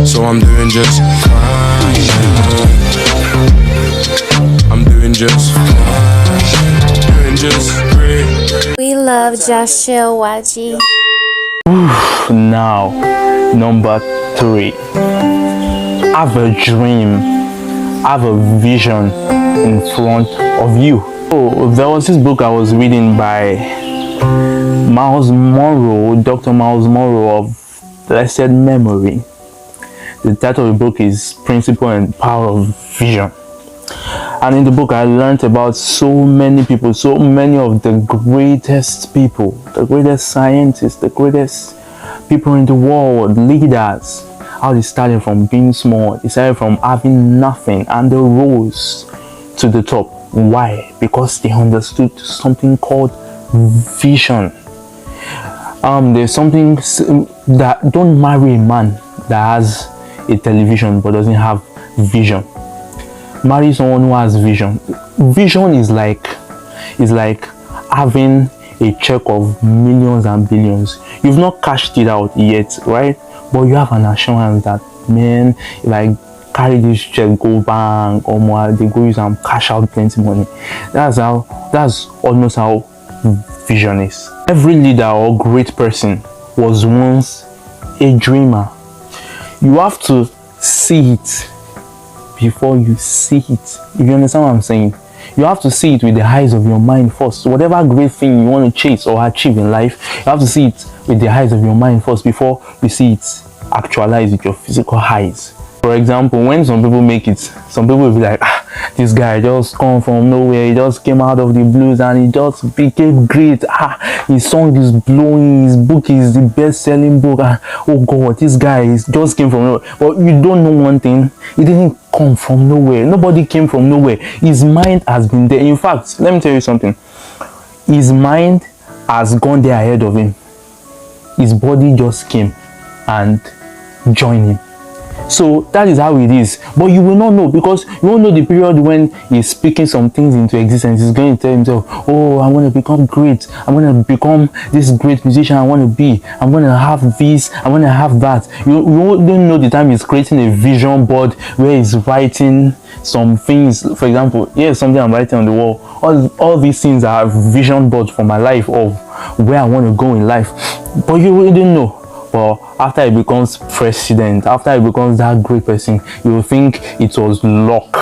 So I'm doing just fine. I'm doing just fine. Doing just great. We love Joshua Waji. Now, number 3. Have a dream, have a vision in front of you. Oh, there was this book I was reading by Miles Monroe, Dr. Miles Monroe of blessed memory. The title of the book is Principle and Power of Vision. And in the book, I learned about so many people, so many of the greatest people, the greatest scientists, the greatest people in the world, leaders, how they started from being small, they started from having nothing, and they rose to the top. Why? Because they understood something called vision. There's something that don't marry a man that has a television but doesn't have vision. Marry someone who has vision. Vision is like having a check of millions and billions. You've not cashed it out yet, right? But you have an assurance that, man, if I carry this check, go bank or more, they go use and cash out plenty money. That's almost how vision is. Every leader or great person was once a dreamer. You have to see it before you see it. If you understand what I'm saying, you have to see it with the eyes of your mind first. Whatever great thing you want to chase or achieve in life, you have to see it with the eyes of your mind first before you see it actualize with your physical eyes. For example, when some people make it, some people will be like, this guy just come from nowhere, he just came out of the blues and he just became great. His song is blowing, his book is the best-selling book, and oh god, this guy just came from nowhere. But you don't know one thing, he didn't come from nowhere. Nobody came from nowhere. His mind has been there. In fact, let me tell you something, his mind has gone there ahead of him. His body just came and joined him. So that is how it is. But you will not know, because you won't know the period when he's speaking some things into existence. He's going to tell himself, oh, I want to become great, I'm going to become this great musician I want to be, I'm going to have this, I'm going to have that. You don't know the time he's creating a vision board where he's writing some things. For example, here's something I'm writing on the wall. All these things are vision boards for my life, of where I want to go in life. But you wouldn't know. But after he becomes president, after he becomes that great person, you will think it was luck,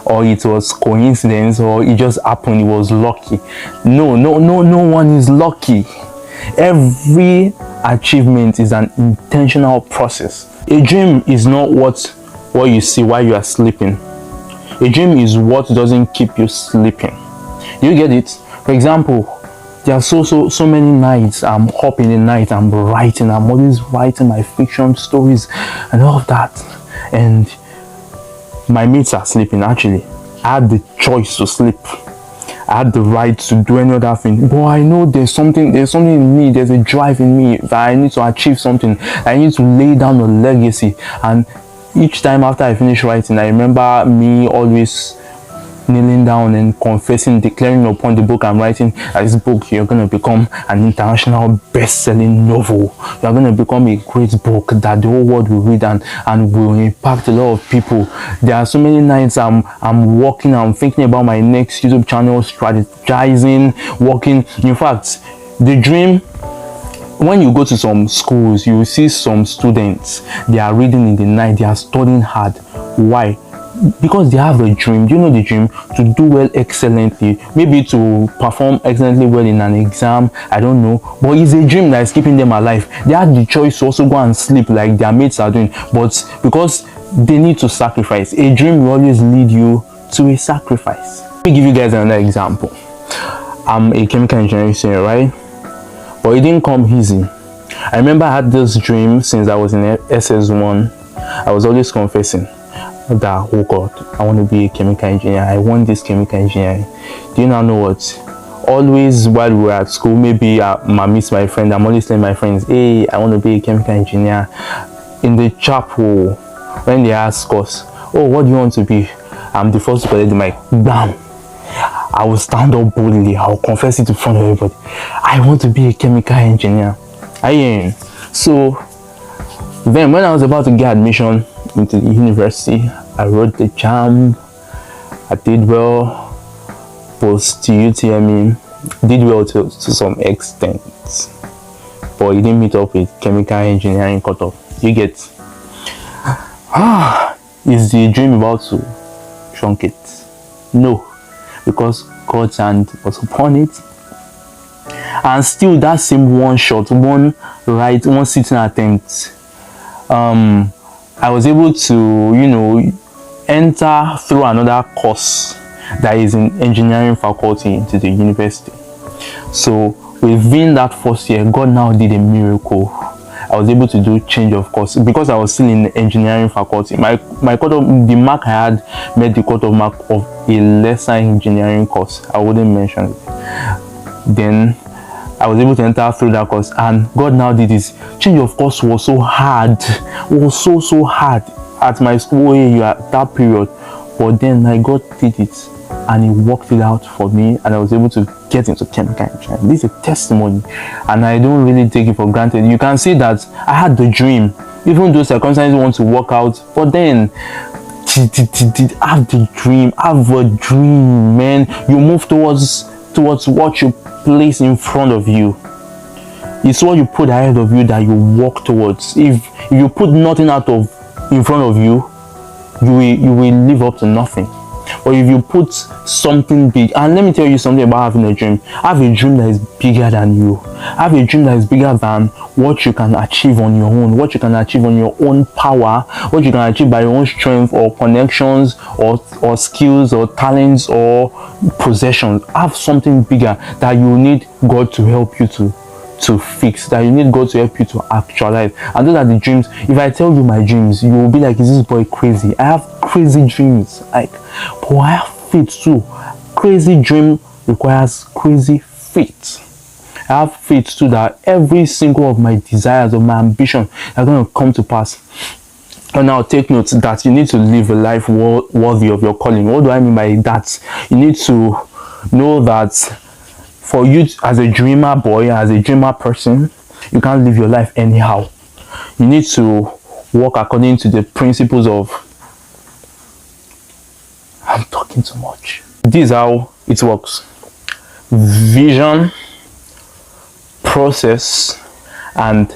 or it was coincidence, or it just happened, it was lucky. No one is lucky. Every achievement is an intentional process. A dream is not what you see while you are sleeping. A dream is what doesn't keep you sleeping. Do you get it? For example, there are so many nights I'm up in the night, I'm always writing my fiction stories and all of that, and my mates are sleeping. Actually, I had the choice to sleep, I had the right to do any other thing, but I know there's something in me, there's a drive in me that I need to achieve something, I need to lay down a legacy. And each time after I finish writing, I remember me always kneeling down and confessing, declaring upon the book I'm writing, that this book, you're going to become an international best-selling novel. You're going to become a great book that the whole world will read and will impact a lot of people. There are so many nights I'm working, I'm thinking about my next YouTube channel, strategizing, working. In fact, the dream, when you go to some schools, you will see some students, they are reading in the night, they are studying hard. Why? Because they have a dream. Do you know the dream? To do well excellently, maybe to perform excellently well in an exam, I don't know, but it's a dream that is keeping them alive. They have the choice to also go and sleep like their mates are doing, but because they need to sacrifice, a dream will always lead you to a sacrifice. Let me give you guys another example. I'm a chemical engineering student, right? But it didn't come easy. I remember I had this dream since I was in SS1. I was always confessing that, oh god, I want to be a chemical engineer, I want this chemical engineering. Do you now know what? Always while we were at school, maybe I miss my friend, I'm always telling my friends, hey, I want to be a chemical engineer. In the chapel, when they ask us, oh, what do you want to be? I'm the first to collect the mic. Bam! I will stand up boldly, I will confess it in front of everybody. I want to be a chemical engineer. So Then when I was about to get admission into the university, I wrote the jam. I did well, post UTME, did well to some extent, but it didn't meet up with chemical engineering cutoff. You get, is the dream about to truncate? No, because God's hand was upon it. And still that same one shot, one sitting attempt, I was able to, enter through another course that is in engineering faculty into the university. So within that first year, God now did a miracle. I was able to do change of course because I was still in the engineering faculty. My cutoff, the mark I had met the cutoff mark of a lesser engineering course. I wouldn't mention it. Then I was able to enter through that course, and God now did this. Change of course was so hard, was so hard at my school at that period. But then God did it, and He worked it out for me, and I was able to get into chemical engineering. This is a testimony, and I don't really take it for granted. You can see that I had the dream, even though circumstances want to work out. But then, have the dream, have a dream, man. You move towards what you place in front of you. It's what you put ahead of you that you walk towards. If you put nothing in front of you, you will live up to nothing. But if you put something big, and let me tell you something about having a dream. Have a dream that is bigger than you. Have a dream that is bigger than what you can achieve on your own, what you can achieve on your own power, what you can achieve by your own strength or connections or skills or talents or possessions. Have something bigger that you need God to help you to fix, that you need God to help you to actualize. And those are the dreams. If I tell you my dreams, you will be like, is this boy crazy? I have crazy dreams, but I have faith too. Crazy dream requires crazy faith. I have faith too that every single of my desires or my ambition are going to come to pass. And now take note that you need to live a life worthy of your calling. What do I mean by that? You need to know that for you as a dreamer boy, as a dreamer person, you can't live your life anyhow. You need to work according to the principles of, I'm talking too much. This is how it works. Vision, process, and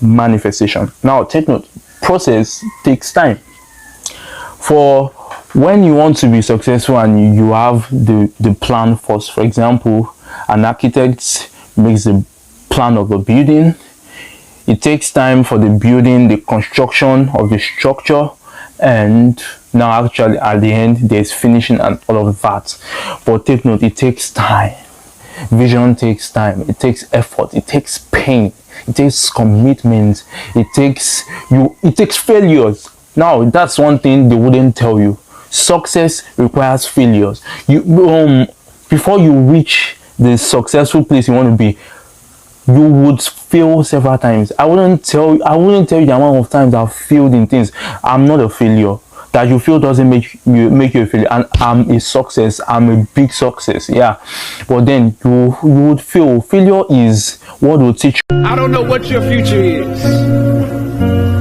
manifestation. Now take note, process takes time. For when you want to be successful and you have the plan first, for example, an architect makes the plan of a building. It takes time for the building, the construction of the structure, and now actually at the end there's finishing and all of that. But take note, it takes time. Vision takes time. It takes effort. It takes pain. It takes commitment. It takes failures. Now that's one thing they wouldn't tell you. Success requires failures. Before you reach the successful place you want to be, you would fail several times. I wouldn't tell you the amount of times I've failed in things. I'm not a failure. That you fail doesn't make you a failure. And I'm a success. I'm a big success. Yeah. But then you would fail. Failure is what will teach you. I don't know what your future is,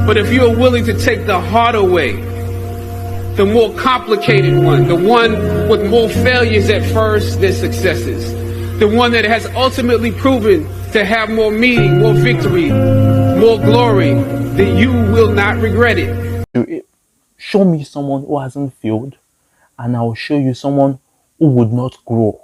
but if you're willing to take the harder way, the more complicated one, the one with more failures at first than successes, the one that has ultimately proven to have more meaning, more victory, more glory, then you will not regret it. Show me someone who hasn't failed, and I will show you someone who would not grow.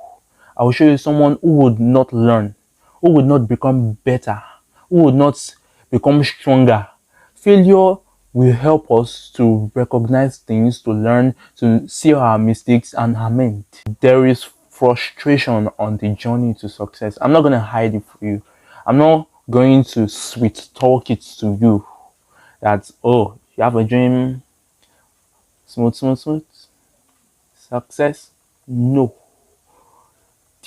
I will show you someone who would not learn, who would not become better, who would not become stronger. Failure will help us to recognize things, to learn, to see our mistakes and amend. There is frustration on the journey to success. I'm not going to hide it for you. I'm not going to sweet talk it to you that, oh, you have a dream, smooth, success. No,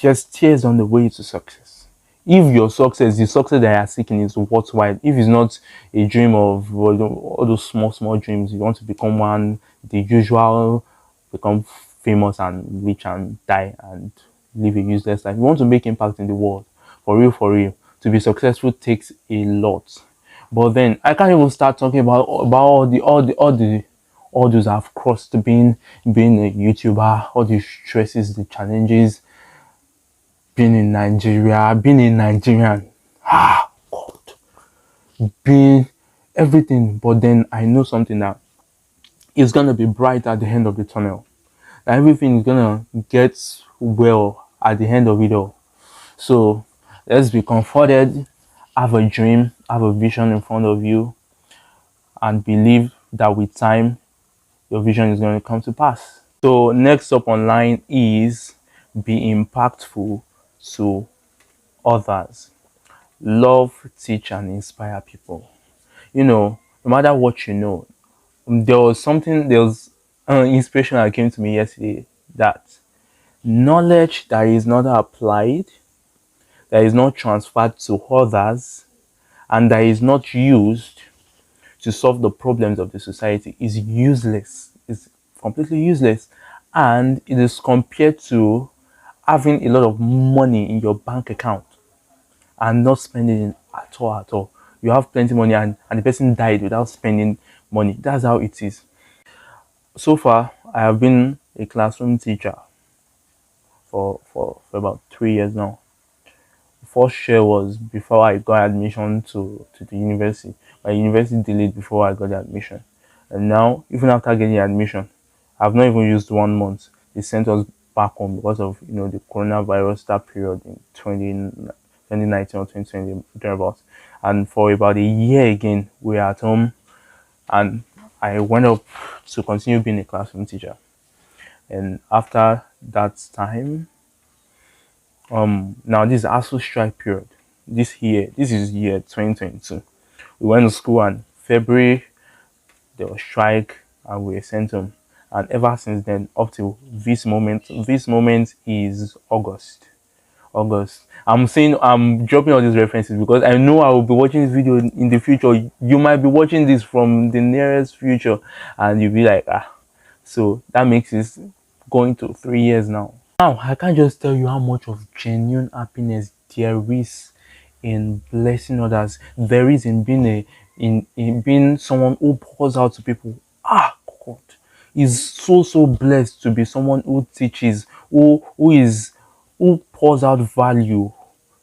there's tears on the way to success. If your success, the success that you are seeking is worthwhile, if it's not a dream of all those small dreams, you want to become one, the usual, become famous and rich and die and live a useless life. You want to make impact in the world, for real, to be successful takes a lot. But then I can't even start talking about all those I've crossed being a YouTuber, all the stresses, the challenges, being in Nigeria, being a Nigerian. Ah, God, being everything. But then I know something that it's gonna be bright at the end of the tunnel. That everything is gonna get well at the end of it all. So let's be comforted, have a dream, have a vision in front of you, and believe that with time your vision is going to come to pass. So next up online is be impactful to others. Love, teach, and inspire people. No matter what there was an inspiration that came to me yesterday, that knowledge that is not applied, that is not transferred to others, and that is not used to solve the problems of the society is useless. It's completely useless. And it is compared to having a lot of money in your bank account and not spending it at all at all. You have plenty of money and the person died without spending money. That's how it is. So far, I have been a classroom teacher for about 3 years now. First year was before I got admission to the university. My university delayed before I got the admission. And now, even after getting admission, I've not even used 1 month. They sent us back home because of the coronavirus, that period in 2019 or 2020 thereabouts. And for about a year again, we are at home, and I went up to continue being a classroom teacher. And after that time, now this is ASU strike period. This is year 2022. We went to school, and February there was strike and we were sent home. And ever since then, up to this moment is August. I'm dropping all these references because I know I will be watching this video in the future. You might be watching this from the nearest future, and you'll be like, so that makes it going to 3 years now. Now, I can't just tell you how much of genuine happiness there is in blessing others. There is in being in being someone who pours out to people. God is so blessed to be someone who teaches, who pours out value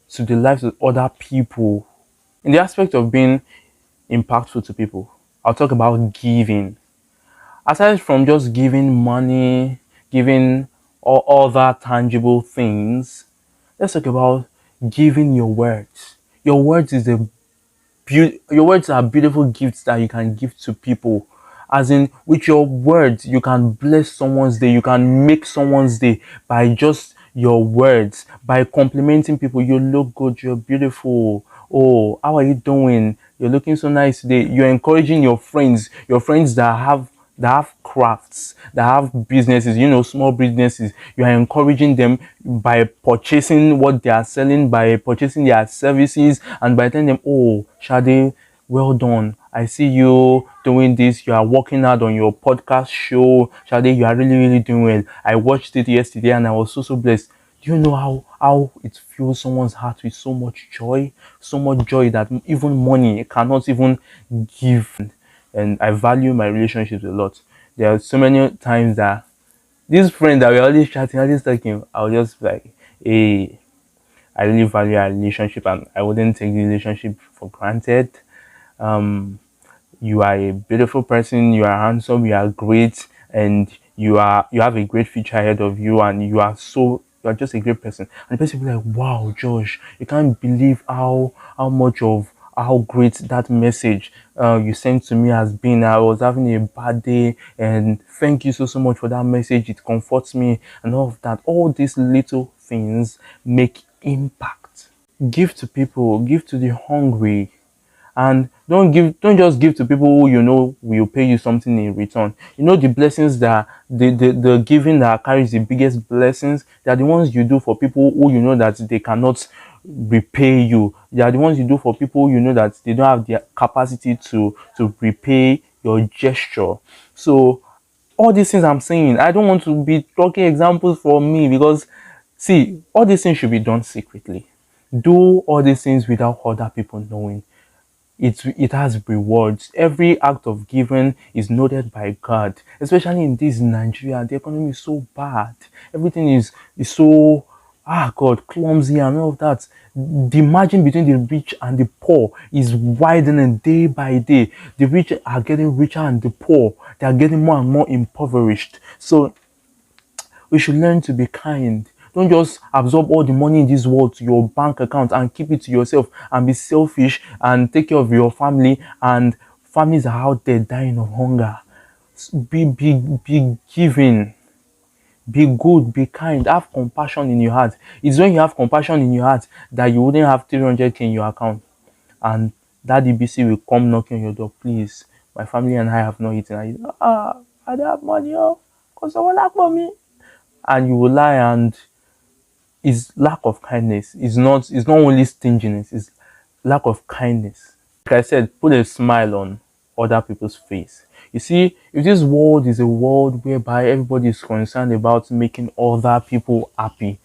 to the lives of other people. In the aspect of being impactful to people, I'll talk about giving. Aside from just giving money, giving all other tangible things, let's talk about giving your words. Your words your words are beautiful gifts that you can give to people. As in, with your words, you can bless someone's day, you can make someone's day by just your words, by complimenting people. You look good, you're beautiful. Oh, how are you doing? You're looking so nice today. You're encouraging your friends that have crafts, that have businesses, small businesses. You are encouraging them by purchasing what they are selling, by purchasing their services, and by telling them, oh, Shade, well done. I see you doing this. You are working hard on your podcast show. Shade, you are really doing well. I watched it yesterday and I was so blessed. Do you know how it fills someone's heart with so much joy? So much joy that even money cannot even give. And I value my relationships a lot. There are so many times that this friend that we're always chatting, always talking, I'll just be like, hey, I really value our relationship and I wouldn't take the relationship for granted. You are a beautiful person, you are handsome, you are great, and you have a great future ahead of you, and you are just a great person. And the person will be like, wow, Josh, you can't believe how much of how great that message you sent to me has been. I was having a bad day, and thank you so much for that message. It comforts me, and all of that. All these little things make impact. Give to people, give to the hungry, and don't just give to people who will pay you something in return. The blessings that the giving that carries the biggest blessings, they are the ones you do for people who that they cannot repay you. They are the ones you do for people that they don't have the capacity to repay your gesture. So all these things I'm saying, I don't want to be talking examples for me, because see, all these things should be done secretly. Do all these things without other people knowing. it has rewards. Every act of giving is noted by God, especially in this Nigeria. The economy is so bad. Everything is so God clumsy and all of that. The margin between the rich and the poor is widening day by day. The rich are getting richer and the poor, they are getting more and more impoverished. So we should learn to be kind. Don't just absorb all the money in this world to your bank account and keep it to yourself and be selfish and take care of your family, and families are out there dying of hunger. Be giving, be good, be kind, have compassion in your heart. It's when you have compassion in your heart that you wouldn't have 300k in your account and that DBC will come knocking on your door. Please, my family and I have not eaten. I don't have money, because someone lack for me. And you will lie, and it's lack of kindness. It's not only stinginess, it's lack of kindness. Like I said, put a smile on other people's face. You see, if this world is a world whereby everybody is concerned about making other people happy,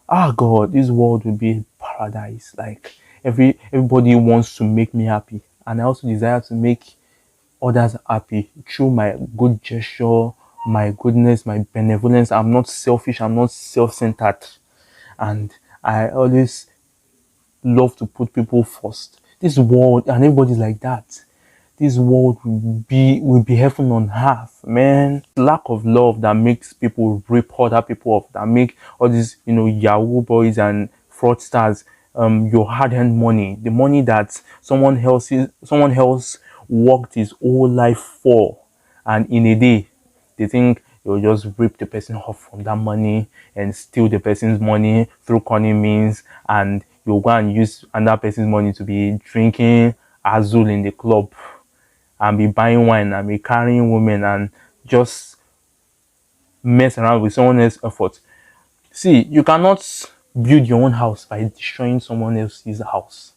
God, this world will be paradise. Like everybody wants to make me happy, and I also desire to make others happy through my good gesture, my goodness, my benevolence. I'm not selfish, I'm not self-centered, and I always love to put people first. This world, and everybody's like that, this world will be heaven on earth, man. Lack of love that makes people rip other people off, that make all these Yahoo boys and fraudsters your hard-earned money, the money that someone else worked his whole life for, and in a day they think you'll just rip the person off from that money and steal the person's money through cunning means, and you'll go and use another person's money to be drinking Azul in the club and be buying wine and be carrying women and just mess around with someone else's effort. See, you cannot build your own house by destroying someone else's house.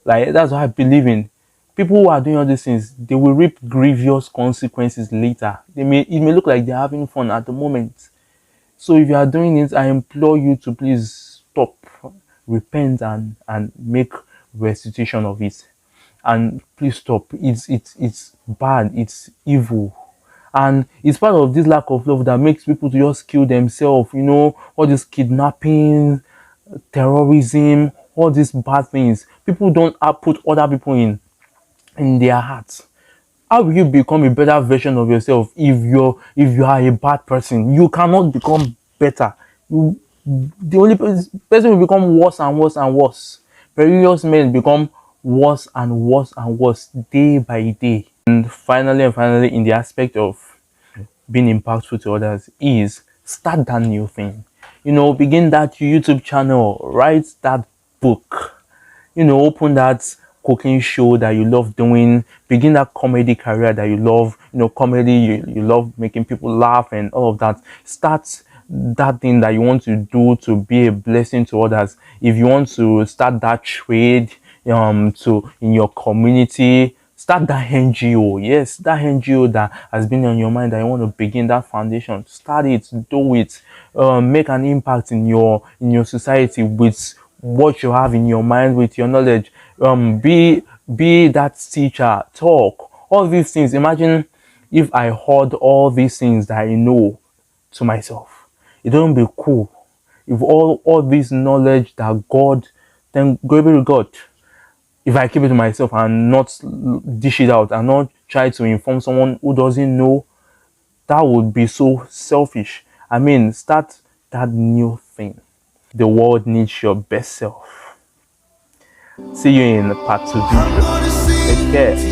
Like, that's what I believe in. People who are doing all these things, they will reap grievous consequences later. It may look like they're having fun at the moment. So if you are doing it, I implore you to please stop, repent, and make restitution of it. And please stop. It's bad. It's evil. And it's part of this lack of love that makes people to just kill themselves. All this kidnapping, terrorism, all these bad things. People don't put other people in their hearts. How will you become a better version of yourself if you are a bad person? You cannot become better. The only person will become worse and worse and worse. Perilous men become worse and worse and worse day by day. And finally, in the aspect of being impactful to others, is start that new thing. Begin that YouTube channel, write that book, open that cooking show that you love doing, begin that comedy career that you love, comedy, you love making people laugh and all of that. Start that thing that you want to do to be a blessing to others. If you want to start that trade in your community, start that NGO. Yes, that NGO that has been on your mind that you want to begin that foundation. Start it, do it, make an impact in your society with what you have in your mind, with your knowledge. Be that teacher, talk, all these things. Imagine if I heard all these things that I know to myself. It wouldn't be cool if all this knowledge that God, then glory to God, if I keep it to myself and not dish it out and not try to inform someone who doesn't know. That would be so selfish. I mean, start that new thing. The world needs your best self. See you in part 2 video. Take care.